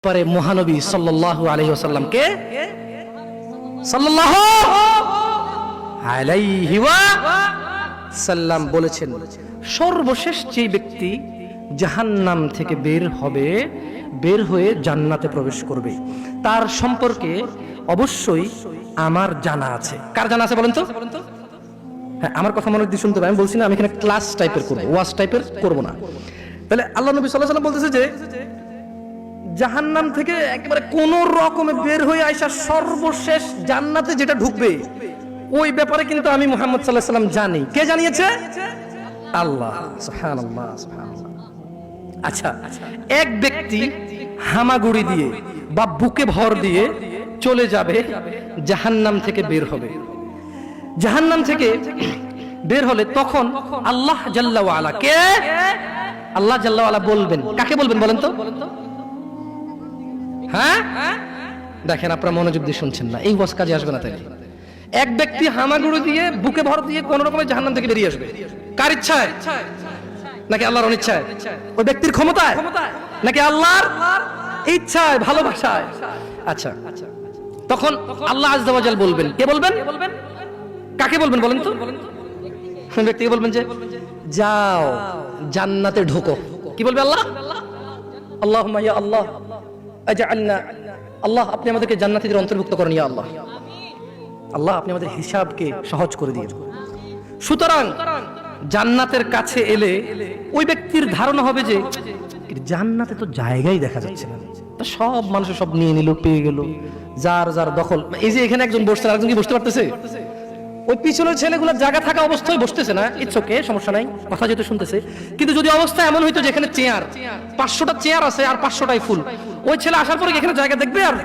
পরে মহানবী সাল্লাল্লাহু আলাইহি ওয়াসাল্লাম কে সাল্লাল্লাহু আলাইহি ওয়াসাল্লাম বলেছেন, সর্বশেষ যে ব্যক্তি জাহান্নাম থেকে বের হবে, বের হয়ে জান্নাতে প্রবেশ করবে, তার সম্পর্কে অবশ্যই আমার জানা আছে। কার জানা আছে বলেন তো? হ্যাঁ, আমার কথা মনে দিয়ে শুনতে হবে। আমি বলছি না আমি এখানে ক্লাস টাইপের করবো, ওয়াজ টাইপের করবো না। তাহলে আল্লাহ নবী সাল্লাল্লাহু আলাইহি ওয়াসাল্লাম বলতেছে যে জাহান্নাম থেকে একেবারে কোন রকমে বের হয়ে আইসা সর্বশেষ জান্নাতে যেটা ঢুকবে, ওই ব্যাপারে কিন্তু আমি মুহাম্মদ সাল্লাল্লাহু আলাইহি ওয়াসাল্লাম জানি। কে জানিয়েছে? আল্লাহ। সুবহানাল্লাহ, সুবহানাল্লাহ। আচ্ছা, এক ব্যক্তি হামাগুড়ি দিয়ে বা বুকে ভর দিয়ে চলে যাবে, জাহান্নাম থেকে বের হবে। জাহান্নাম থেকে বের হলে তখন আল্লাহ জাল্লা ওয়া আলা, কে? আল্লাহ জাল্লা ওয়া আলা বলবেন। কাকে বলবেন বলেন তো? হ্যাঁ, দেখেন আপনারা মনোযোগ দিয়ে শুনছেন না, এই ওয়াজ কাজে আসবে না। তাই এক ব্যক্তি হামাগুড়ি দিয়ে বুকে ভর দিয়ে কোন রকমের জাহান্নাম থেকে বেরিয়ে আসবে। কার ইচ্ছায় নাকি আল্লাহর অনিচ্ছায়? ওই ব্যক্তির ক্ষমতায় নাকি আল্লাহর ইচ্ছায়, ভালোবাসায়? আচ্ছা, তখন আল্লাহ আযজা ওয়া জাল বলবেন। কে বলবেন? কাকে বলবেন বলেন তো? ব্যক্তিকে বলবেন যে যাও জান্নাতে ঢোকো। কি বলবে আল্লাহ? আল্লাহুম্মা ইয়া আল্লাহ আজআলনা, আল্লাহ আপনি আমাদেরকে জান্নাতীদের অন্তর্ভুক্ত করেন, ইয়া আল্লাহ। আল্লাহ আপনি আমাদের হিসাবকে সহজ করে দিন। সুতরাং জান্নাতের কাছে এলে ওই ব্যক্তির ধারণা হবে যে জান্নাতে তো জায়গাই দেখা যাচ্ছে না, তা সব মানুষ সব নিয়ে নিল, পেয়ে গেল, যার যার দখল। এই যে এখানে একজন বসছে, আরেকজন কি বসতে পারতেছে? ওই পিছনের ছেলেগুলোর জায়গা থাকা অবস্থায় বসতেছে না, ইটস ওকে, সমস্যা নাই, কথা যেহেতু শুনতেছে। কিন্তু যদি অবস্থা এমন হইতো যে এখানে চেয়ার 500টা চেয়ার আছে আর 500টাই ফুল, ওই ছেলে আসার পরে এখানে জায়গা দেখবে আর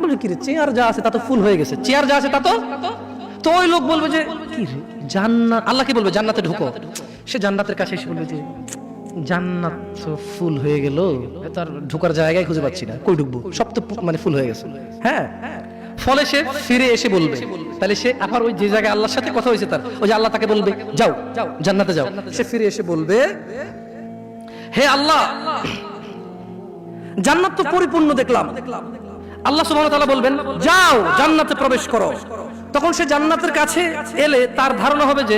বলবে কি রে, চেয়ার যা আছে তা তো ফুল হয়ে গেছে, চেয়ার যা আছে তা তো ওই লোক বলবে যে কি রে জান্নাত, আল্লাহ কি বলবে জান্নাতে ঢুকো। সে জান্নাতের কাছে এসে বলবে যে জান্নাত তো ফুল হয়ে গেল, তার ঢোকার জায়গায় খুঁজে পাচ্ছি না, কই ঢুকবো, সব তো মানে ফুল হয়ে গেছে। হ্যাঁ, ফলে সে ফিরে এসে বলবে, তাহলে সে আবার ওই যে জায়গায় আল্লাহর সাথে কথা হয়েছে তার, ওই যে আল্লাহ তাকে বলবে যাও জান্নাতে যাও, সে ফিরে এসে বলবে হে আল্লাহ জান্নাত তো পরিপূর্ণ দেখলাম। আল্লাহ সুবহানাহু ওয়া তাআলা বলবেন যাও জান্নাতে প্রবেশ করো। তখন সে জান্নাতের কাছে এলে তার ধারণা হবে যে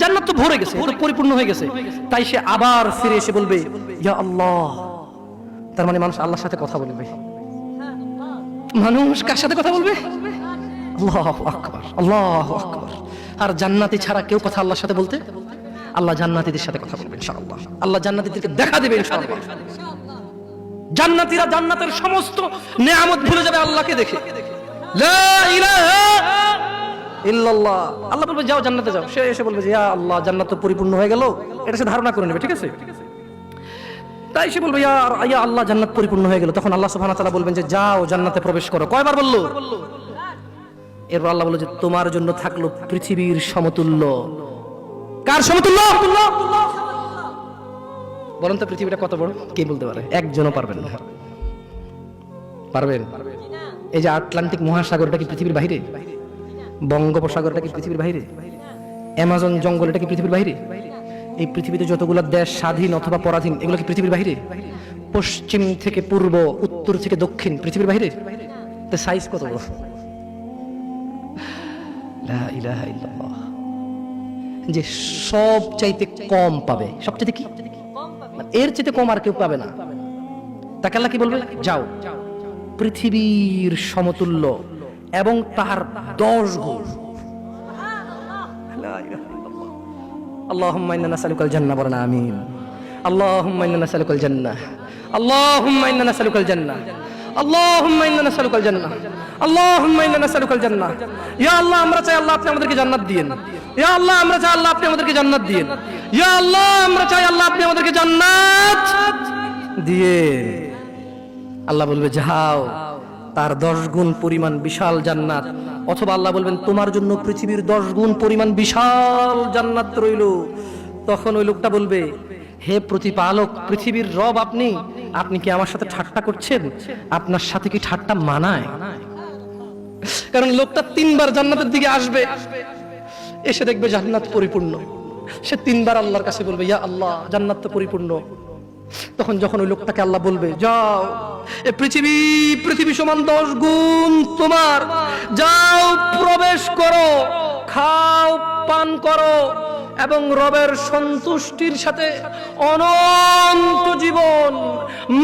জান্নাত তো ভরে গেছে, তো পরিপূর্ণ হয়ে গেছে। তাই সে আবার ফিরে এসে বলবে ইয়া আল্লাহ। তার মানে মানুষ আল্লাহর সাথে কথা বলবে। মানুষ কার সাথে কথা বলবে? আল্লাহু আকবার, আল্লাহু আকবার। আর জান্নাতি ছাড়া কেউ কথা আল্লাহর সাথে বলতে? আল্লাহ জান্নাতীদের সাথে কথা বলবে ইনশাআল্লাহ। আল্লাহ জান্নাতীদেরকে দেখা দেবে ইনশাআল্লাহ। জান্নাতীরা জান্নাতের সমস্ত নেয়ামত ভুলে যাবে আল্লাহকে দেখে। লা ইলাহা ইল্লাল্লাহ। আল্লাহ বলবে যাও জান্নাতে যাও। সে এসে বলবে যে ইয়া আল্লাহ জান্নাত তো পরিপূর্ণ হয়ে গেল, এটা সে ধারণা করে নেবে, ঠিক আছে? তাই সে বলবে ইয়া আল্লাহ জান্নাত পরিপূর্ণ হয়ে গেল। তখন আল্লাহ সুবহানাহু ওয়া তাআলা বলবেন যে যাও জান্নাতে প্রবেশ করো। কয়বার বললো? এরপর আল্লাহ বলল যে তোমার জন্য থাকলো পৃথিবীর সমতুল্য। কার সমতুল্য? বলেন তো পৃথিবীটা কত বড়? কে বলতে পারে? একজনও পারবেন না। পারবেন? এই যে আটলান্টিক মহাসাগরটা কি পৃথিবীর বাইরে? বঙ্গোপসাগরটা কি পৃথিবীর বাইরে? অ্যামাজন জঙ্গল এটা কি পৃথিবীর বাইরে? এই পৃথিবীতে যতগুলো দেশ স্বাধীন অথবা পরাধীন এগুলো কি পৃথিবীর বাইরে? পশ্চিম থেকে পূর্ব, উত্তর থেকে দক্ষিণ পৃথিবীর বাইরে? তো সাইজ কত বড়? লা ইলাহা ইল্লাল্লাহ। যে সব চাইতে কম পাবে, সবচাইতে কি এর চাইতে কম আর কেউ পাবে না, তাকে আল্লাহ কি বলবে? যাও পৃথিবীর সমতুল্য এবং তার 10 গুণ। আল্লাহুম্মা ইন্না নাসআলুকাল জান্নাহ, বলেন আমিন। আল্লাহুম্মা ইন্না নাসআলুকাল জান্নাহ, আল্লাহুম্মা ইন্না নাসআলুকাল জান্নাহ, আল্লাহুম্মা ইন্না নাসআলুকাল জান্নাহ, আল্লাহুম্মা ইন্না নাসআলুকাল জান্নাহ। ইয়া আল্লাহ আমরা চাই আল্লাহ আপনি আমাদেরকে জান্নাত দিয়েন। ইয়া আল্লাহ আমরা চাই আল্লাহ আপনি আমাদেরকে জান্নাত দিয়েন। ইয়া আল্লাহ আমরা চাই আল্লাহ আপনি আমাদেরকে জান্নাত দিয়েন। আল্লাহ বলবে যাও তার 10 গুণ পরিমাণ বিশাল জান্নাত। অথবা আল্লাহ বলবেন তোমার জন্য পৃথিবীর 10 গুণ পরিমাণ বিশাল জান্নাত রইল। তখন ওই লোকটা বলবে হে প্রতিপালক, পৃথিবীর রব আপনি, আপনি কি আমার সাথে ঠাট্টা করছেন? আপনার সাথে কি ঠাট্টা মানায়? কারণ লোকটা 3 বার জান্নাতের দিকে আসবে, এসে দেখবে জান্নাত পরিপূর্ণ। সে 3 বার আল্লাহর কাছে বলবে ইয়া আল্লাহ জান্নাত তো পরিপূর্ণ, তখন যখন ওই লোকটাকে আল্লাহ বলবে, যাও, এ পৃথিবী সমান 10 গুণ তোমার, যাও প্রবেশ করো, খাও, পান করো, এবং রবের সন্তুষ্টির সাথে অনন্ত জীবন,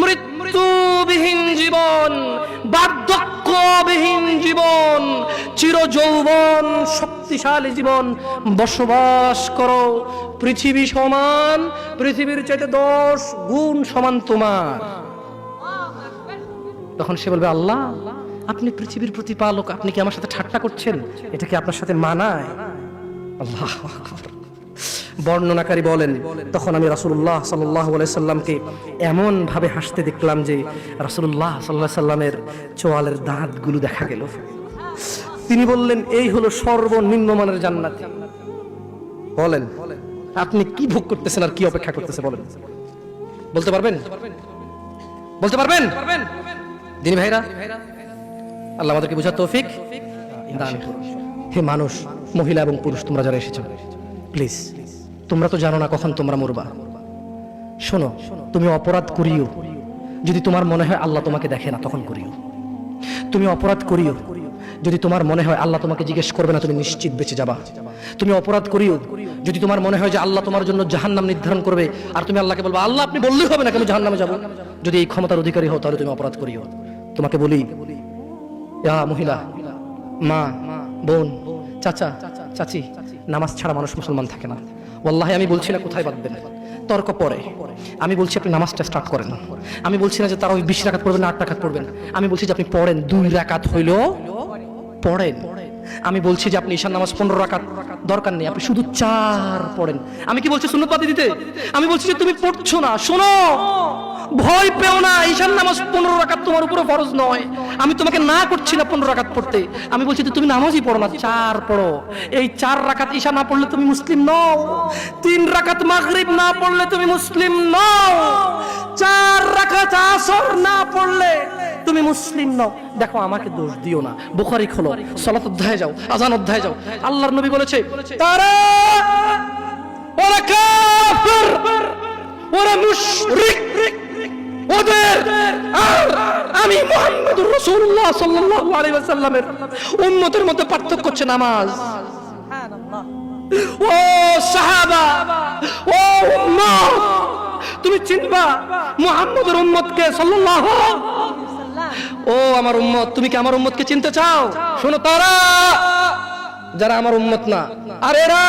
মৃত্যুবিহীন জীবন, বার্ধক্যবিহীন জীবন, চিরযৌবন শক্তিশালী জীবন বসবাস করো। পৃথিবী সমান, পৃথিবীর চাইতে 10 গুণ সমান তোমার। তখন সে বলবে, আল্লাহ, আপনি পৃথিবীর প্রতিপালক, আপনি কি আমার সাথে ঠাট্টা করছেন? এটা কি আপনার সাথে মানায়? আল্লাহু আকবার। বর্ণনাকারী বলেন, তখন আমি রাসূলুল্লাহ সাল্লাল্লাহু আলাইহি সাল্লামকে এমন ভাবে হাসতে দেখলাম যে রাসূলুল্লাহ সাল্লাল্লাহু আলাইহি সাল্লামের চোয়ালের দাঁতগুলো দেখা গেল। তিনি বললেন, এই হলো সর্বনিম্ন মানের জান্নাত। বলেন, আপনি কি ভোগ করতেছেন আর কি অপেক্ষা করতেছেন? বলেন, বলতে পারবেন? বলতে পারবেন? দিনী ভাইরা, আল্লাহ আমাদেরকে বুঝার তৌফিক দান করুন। হে মানুষ, মহিলা এবং পুরুষ, তোমরা যারা এসেছো, প্লিজ, তোমরা তো জানো না কখন তোমরা মরবা। শোনো, তুমি অপরাধ করিও যদি তোমার মনে হয় আল্লাহ তোমাকে দেখে না, তখন করিও। তুমি অপরাধ করিও যদি তোমার মনে হয় আল্লাহ তোমাকে জিজ্ঞেস করবে না, তুমি নিশ্চিত বেঁচে যাবা। তুমি অপরাধ করিও যদি তোমার মনে হয় যে আল্লাহ তোমার জন্য জাহান্নাম নির্ধারণ করবে, আর তুমি আল্লাহকে বলবা, আল্লাহ আপনি বললেই হবে না, কেন জাহান্নামে যাব। যদি এই ক্ষমতার অধিকারী হও, তাহলে তুমি অপরাধ করিও। তোমাকে বলি, মহিলা, মা, বোন, চাচা, চাচি, নামাজ ছাড়া মানুষ মুসলমান থাকে না। ওয়াল্লাহি আমি বলছি না কোথায় বাঁধবেন, তর্ক পরে। আমি বলছি আপনি নামাজটা স্টার্ট করেন। আমি বলছি না যে তারা ওই 20 রাকাত পড়বেন না 8 রাকাত পড়বেন। আমি বলছি যে আপনি পড়েন, 2 রাকাত হইলো পড়েন। আমি বলছি যে আপনি ঈশার নামাজ 15 রাকাত দরকার নেই, আপনি শুধু 4 পড়েন। আমি কি বলছি সুন্নত বাদ দিতে? আমি বলছি যে তুমি পড়ছো না, শোনো, ভয় পেও না, ঈশার নামাজ 15 রাকাত তোমার উপরে ফরজ নয়। আমি তোমাকে না করছি না 15 রাকাত পড়তে। আমি বলছি যে তুমি নামাজই পড়ো না, 4 পড়ো। এই 4 রাকাত ঈশা না পড়লে তুমি মুসলিম নও। 3 রাকাত মাগরিব না পড়লে তুমি মুসলিম নও। 4 রাকাত আসর না পড়লে তুমি মুসলিম নও। দেখো, আমাকে দোষ দিও না। বুখারী খোলো, সালাত অধ্যায়ে যাও, আযান অধ্যায়ে যাও। আল্লাহর নবী বলেছে, তারা ওরা কাফির, ওরা মুশরিক, ওদের আর আমি মুহাম্মদুর রাসূলুল্লাহ সাল্লাল্লাহু আলাইহি ওয়াসাল্লামের উম্মতের মধ্যে পার্থক্য হচ্ছে নামাজ। সুবহানাল্লাহ। ও সাহাবা, ও উম্মত, তুমি চিনবা মুহাম্মদের উম্মতকে সাল্লাল্লাহু আলাইহি ওয়াসাল্লাম। ও আমার উম্মত, তুমি কি আমার উম্মতকে চিনতে চাও? শোনো, তারা যারা আমার উম্মত না, আর এরা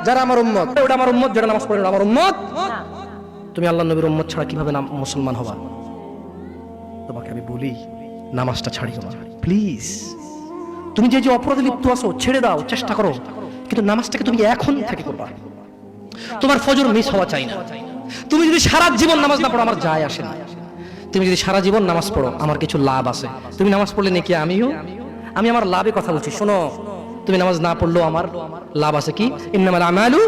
যারা আমার উম্মত। ওটা আমার উম্মত যারা নামাজ পড়ে না, আমার উম্মত। তুমি আল্লাহর নবীর উম্মত ছাড়া কিভাবে মুসলমান হবা? তোমাকে আমি বলি, নামাজটা ছাড়িও না প্লিজ। তুমি যে অপরাধে লিপ্ত আছো, ছেড়ে দাও, চেষ্টা করো, কিন্তু নামাজটাকে তুমি এখন থেকে করবা। তোমার ফজর মিস হওয়া চাই না। তুমি যদি সারা জীবন নামাজ না পড়ো, আমার যায় আসে না। তুমি যদি সারা জীবন নামাজ পড়ো, আমার কিছু লাভ আছে। তুমি নামাজ পড়লে নাকি আমি আমার লাভে কথা বলছি। শোনো, তুমি নামাজ না পড়লেও আমার লাভ আছে। কি? ইন্নামাল আমালু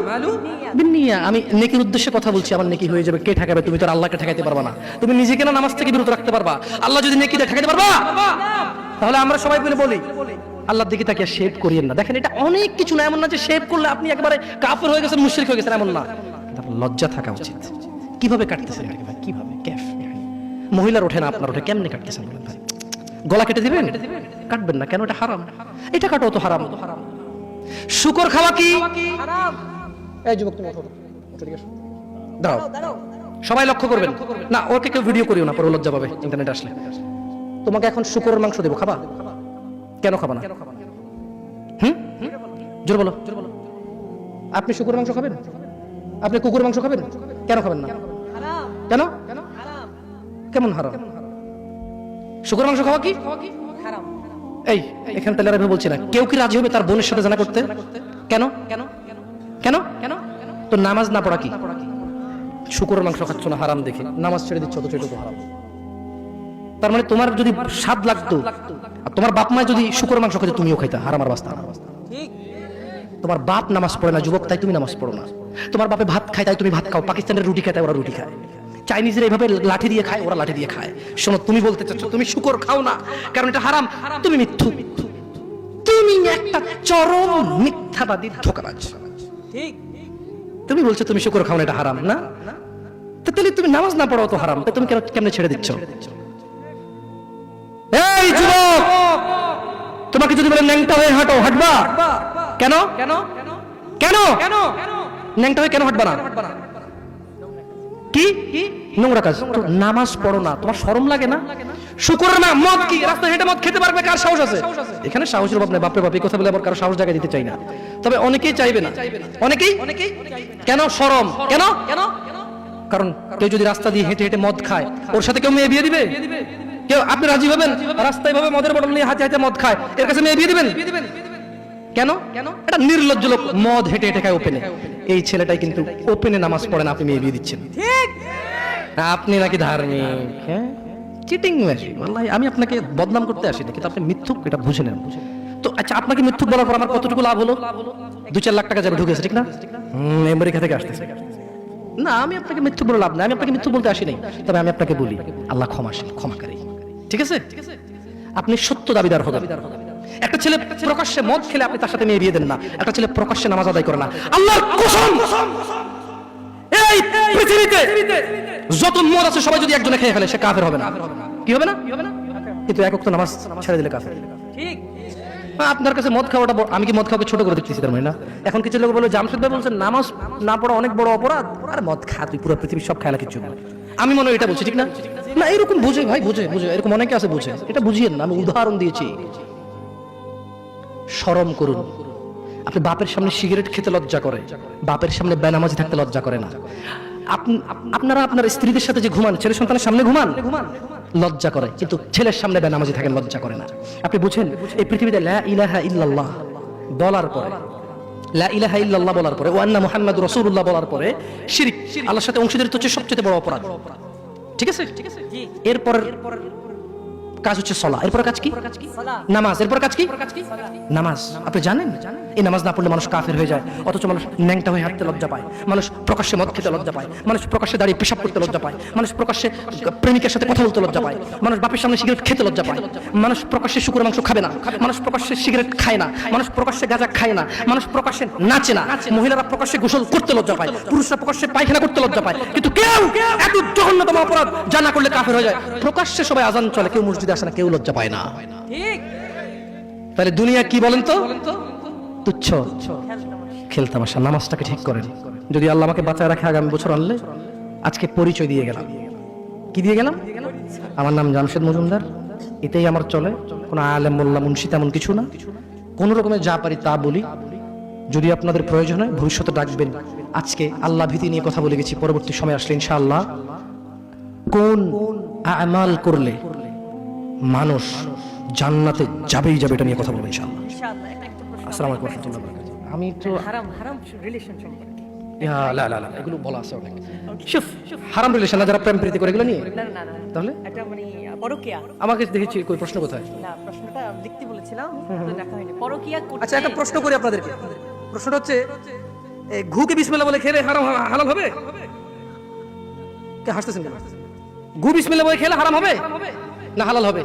বিন্নিয়া। আমি নেকির উদ্দেশ্যে কথা বলছি, আমার নেকি হয়ে যাবে। কে ঠেকাবে? তুমি তো আল্লাহকে ঠেকাইতে পারবা না। তুমি নিজেকে না নামাজ থেকে বিরত রাখতে পারবা, আল্লাহ যদি নেকি দেয় ঠেকাইতে পারবা? তাহলে আমরা সবাই মিলে বলি, আল্লাহর দিকে তাকিয়ে শেভ করিয়েন না। দেখেন, এটা অনেক কিছু না, এমন না যে শেভ করলে আপনি একেবারে কাফের হয়ে গেছেন, মুশরিক হয়ে গেছেন, এমন না। লজ্জা থাকা উচিত। কিভাবে কাটতেছেন ভাই? কিভাবে? মহিলার ওঠে না, আপনার ওঠে, কেমনে কাটতেছেন ভাই? গলা কেটে দিবেন? কাটবেন না কেন? এটা হারাম। এটা কাটো তো হারাম। শুকর খাওয়া কি হারাম? এই যুবক, তুমি ওঠো, দাঁড়াও, সবাই লক্ষ্য করবেন না। ওকে কেউ ভিডিও করিও না, পরে লজ্জা পাবে ইন্টারনেট আসলে। তোমাকে এখন শুকরের মাংস দেবো, খাবা? কেন খাবা না? জোর বলো। আপনি শুকরের মাংস খাবেন? আপনি কুকুরের মাংস খাবেন? কেন খাবেন না? কেন? কেমন হারাম? শুকরের মাংস খাওয়া কি হারাম? এই এখানে তাহলে বলছি না, কেউ কি রাজি হবে তার বোনের সাথে জানা করতে? কেন? তো নামাজ না পড়া কি? শুকরের মাংস খাচ্ছ না হারাম দেখে, নামাজ ছেড়ে দিচ্ছ, তো সেটা তো হারাম। তার মানে তোমার যদি স্বাদ লাগতো, আর তোমার বাপ মা যদি শুকরের মাংস খেতে, তুমিও খাইতা, হারাম আর বাস্তা। তোমার বাপ নামাজ পড়ে না যুবক, তাই তুমি নামাজ পড়ো না। তোমার বাপে ভাত খায়, তাই তুমি ভাত খাও। পাকিস্তানের রুটি খায়, তাই ওরা রুটি খায়। চাইনিজরা এইভাবে লাঠি দিয়ে খায়, ওরা লাঠি দিয়ে খায়। শোনো, তুমি বলতে চাচ্ছ তুমি শুকর খাও না কারণ এটা হারাম, তুমি মিথ্যু। তুমি একটা চরম মিথ্যাবাদী, ধোঁকাবাজ। ঠিক? তুমি বলছো তুমি শুকর খাও না, এটা হারাম না? তাহলে তুমি নামাজ না পড়ো তো হারাম, তুমি কেমনে ছেড়ে দিচ্ছ? এই যুবক, তোমাকে যদি বলে ন্যাংটা হয়ে হাঁটো, হাঁটবা? কেন কেন কেন ন্যাংটা হয়ে কেন হাঁটবা না? কি নোংরা কাজ। তো নামাজ পড়ো না, তোমার শরম লাগে না? শুকর না, মদ কি রাস্তায় হেঁটে মদ খেতে পারবে? কার সাহস আছে? এখানে সাহসের অভাব নেই, বাপরে বাপ এই কথা বলে আবার কারো সাহস জায়গা দিতে চাই না। তবে অনেকেই চাইবে না, অনেকেই। কেন শরম? কেন? কারণ কেউ যদি রাস্তা দিয়ে হেঁটে হেঁটে মদ খায়, ওর সাথে কেউ মেয়ে বিয়ে দিবে? কেউ আপনি রাজি হবেন? রাস্তায় ভাবে মদের বোতল নিয়ে হাতে হাতে মদ খায়, এর কাছে মেয়ে বিয়ে দিবেন? কেন? এটা নির্লজ্জ লোক, মদ হেঁটে হেঁটে খায় ওপেনে। এই ছেলেটাই কিন্তু ওপেনে নামাজ পড়ে না, আপনি মেয়ে বিয়ে দিচ্ছেন। ঠিক, আপনি নাকি ধার্মিক। হ্যাঁ, চিটিং মেশি। ওয়াল্লাহি আমি আপনাকে বদনাম করতে আসিনি, কিন্তু আপনি মিথ্যুক, এটা বুঝে নেন। তো আচ্ছা, আপনাকে মিথ্যুক বলার পর আমার কতটুকু লাভ হলো? 2-4 লাখ টাকা যাবে ঢুকেছে, ঠিক না? আমেরিকা থেকে আসতেছে না। আমি আপনাকে মিথ্যুক বলে লাভ নাই, আমি আপনাকে মিথ্যুক বলতে আসি নাই। তবে আমি আপনাকে বলি, আল্লাহ ক্ষমাশীল, ক্ষমাকারী। ঠিক আছে? আপনি সত্য দাবিদার হবেন। একটা ছেলে প্রকাশ্যে মদ খেলে আপনি তার সাথে মেয়ে বিয়ে দেন না। একটা ছেলে প্রকাশ্যে নামাজ আদায় করে না। আল্লাহর কসম, এই পৃথিবীতে যত মদ আছে সবাই যদি একজনে খেয়ে ফেলে, সে কাফের হবে না। কি হবে না? কিন্তু এক ওয়াক্ত নামাজ ছেড়ে দিলে কাফের। ঠিক। আপনার কাছে মদ খাওয়াটা, আমি কি মদ খাওয়াকে ছোট করে দেখতেছি তার মানে না? এখন কিছু লোক বলে, জামশেদ ভাই বলছেন নামাজ না পড়া অনেক বড় অপরাধ। আর মদ খা তুই, পুরো পৃথিবীর সব খেলা কিছু না। আমি মনে হয় এটা বলছি, ঠিক না? না, এরকম বুঝে ভাই, বুঝে এরকম অনেকে আছে বুঝে। এটা বুঝিয়েন না, আমি উদাহরণ দিয়েছি। শরম করুন। আপনি বাপের সামনে সিগারেট খেতে লজ্জা করে, বাপের সামনে বেনামাজি থাকতে লজ্জা করে না। আপনারা আপনার স্ত্রীদের সাথে যে ঘুমান, ছেলে সন্তানের সামনে ঘুমান, লজ্জা করে, কিন্তু ছেলের সামনে বেনামাজি থাকেন, লজ্জা করে না। আপনি বুঝেন, এই পৃথিবীতে লা ইলাহা ইল্লাল্লাহ বলার পরে, লা ইলাহা ইল্লাল্লাহ বলার পরে, ওয়া আন্না মুহাম্মাদুর রাসূলুল্লাহ বলার পরে শিরক, আল্লাহর সাথে অংশীদারিত্ব হচ্ছে সবচেয়ে বড় অপরাধ। ঠিক আছে? এরপর কাজ হচ্ছে সালাহ, এরপর কাজ কি? নামাজ, এরপর কাজ কি? নামাজ। আপনি জানেন এই নামাজ না পড়লে মানুষ কাফের হয়ে যায়, অথচ মানুষ ন্যাংটা হয়ে হাঁটতে লজ্জা পায়, মানুষ প্রকাশ্যে মদ খেতে লজ্জা পায়, মানুষ প্রকাশ্যে দাঁড়িয়ে পেশাব করতে লজ্জা পায়, মানুষ প্রকাশ্যে প্রেমিকের সাথে কথা বলতে লজ্জা পায়, মানুষ বাপের সামনে সিগারেট খেতে লজ্জা পায়, মানুষ প্রকাশ্যে শুকর মাংস খাবে না, মানুষ প্রকাশ্যে সিগারেট খায় না, মানুষ প্রকাশ্যে গাঁজা খায় না, মানুষ প্রকাশ্যে নাচে না, মহিলারা প্রকাশ্যে গোসল করতে লজ্জা পায়, পুরুষরা প্রকাশ্যে পায়খানা করতে লজ্জা পায়। কিন্তু কেউ এত জঘন্যতম অপরাধ যা না করলে কাফের হয়ে যায়। প্রকাশ্যে সবাই আজান চলে, কেউ মসজিদে আসে না, কেউ লজ্জা পায় না। ঠিক। তাহলে দুনিয়া কি বলেন তো? তুচ্ছ খেলতামাশা। নামাজটাকে ঠিক করেন। যদি আল্লাহ আমাকে বাঁচায় রাখে, আগামী বছর আনলে, আজকে পরিচয় দিয়ে গেলাম। কি দিয়ে গেলাম? আমার নাম জামশেদ মজুমদার, এটাই আমার চলে। কোনো আলেম মোল্লা মুন্সি তেমন কিছু না, কোন রকমের যা পারি তা বলি। যদি আপনাদের প্রয়োজন হয় ভবিষ্যতে ডাকবেন। আজকে আল্লাহ ভীতি নিয়ে কথা বলে গেছি, পরবর্তী সময় আসলে ইনশাআল্লাহ কোন আমাল করলে মানুষ জান্নাতে যাবেই যাবে, এটা নিয়ে কথা বলবো ইনশাআল্লাহ। আসসালামু আলাইকুম ওয়া রাহমাতুল্লাহি ওয়া বারাকাতুহু। আমি তো হারাম রিলেশন সম্পর্কে এগুলো বলা আছে অনেক। হারাম রিলেশন না, যারা প্রেম প্রীতি করে, এগুলো নিয়ে না। তাহলে এটা মানে পরকিয়া। আমাকে দেখেছি কই প্রশ্ন কোথায়? না, প্রশ্নটা লিখতে বলেছিলাম, তো দেখা হয়নি। পরকিয়া করতে। আচ্ছা, একটা প্রশ্ন করি আপনাদেরকে। প্রশ্নটা হচ্ছে, ঘুকে বিসমিল্লাহ বলে খেলে হারাম হালাল হবে? কে হাসতেছেন কেন? ঘু বিসমিল্লাহ বলে খেলে হারাম হবে না হালাল হবে?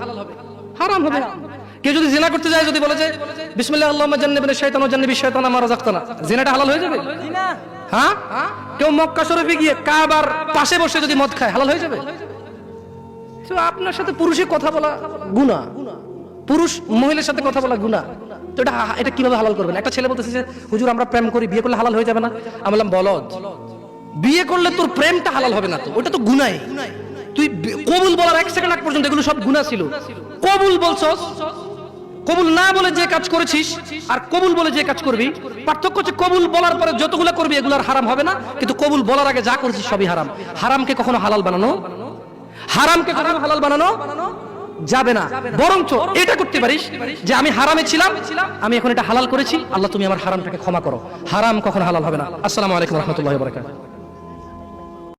হারাম হবে। কেউ যদি জিনা করতে যায়, যদি বলে যে বিসমিল্লাহ আল্লাহুম্মা জান্নিবনা শাইতান ওয়া জান্নিবিশ শাইতানা মা রাযাকতানা, জিনাটা হালাল হয়ে যাবে? হ্যাঁ? কেউ মক্কা শরীফে গিয়ে কাবার পাশে বসে যদি মদ খায়, হালাল হয়ে যাবে? তো আপনার সাথে পুরুষে কথা বলা গুনাহ, পুরুষ মহিলার সাথে কথা বলা গুনাহ। তো এটা কিভাবে হালাল করবেন? একটা ছেলে বলতেছে যে হুজুর আমরা প্রেম করি, বিয়ে করলে হালাল হয়ে যাবে না? আমি বললাম বলদ, বিয়ে করলে তোর প্রেমটা হালাল হবে না, তো ওটা তো গুনাহ। তুই কবুল বলার 1 সেকেন্ড আগ পর্যন্ত এগুলো সব গুনাহ ছিল। কবুল বলছস, কবুল না বলে যে কাজ করেছিস আর কবুল বলে যে কাজ করবি, পার্থক্য হচ্ছে কবুল বলার পরে যতগুলো করবি এগুলো আর হারাম হবে না, কিন্তু কবুল বলার আগে যা করেছিস সবই হারাম। হারামকে কখনো হালাল বানানো যাবে না। বরঞ্চ এটা করতে পারিস যে আমি হারামে ছিলাম, আমি এখন এটা হালাল করেছি, আল্লাহ তুমি আমার হারামটাকে ক্ষমা করো। হারাম কখনো হালাল হবে না। আসসালামু আলাইকুম ওয়া রাহমাতুল্লাহি ওয়া বারাকাতুহু।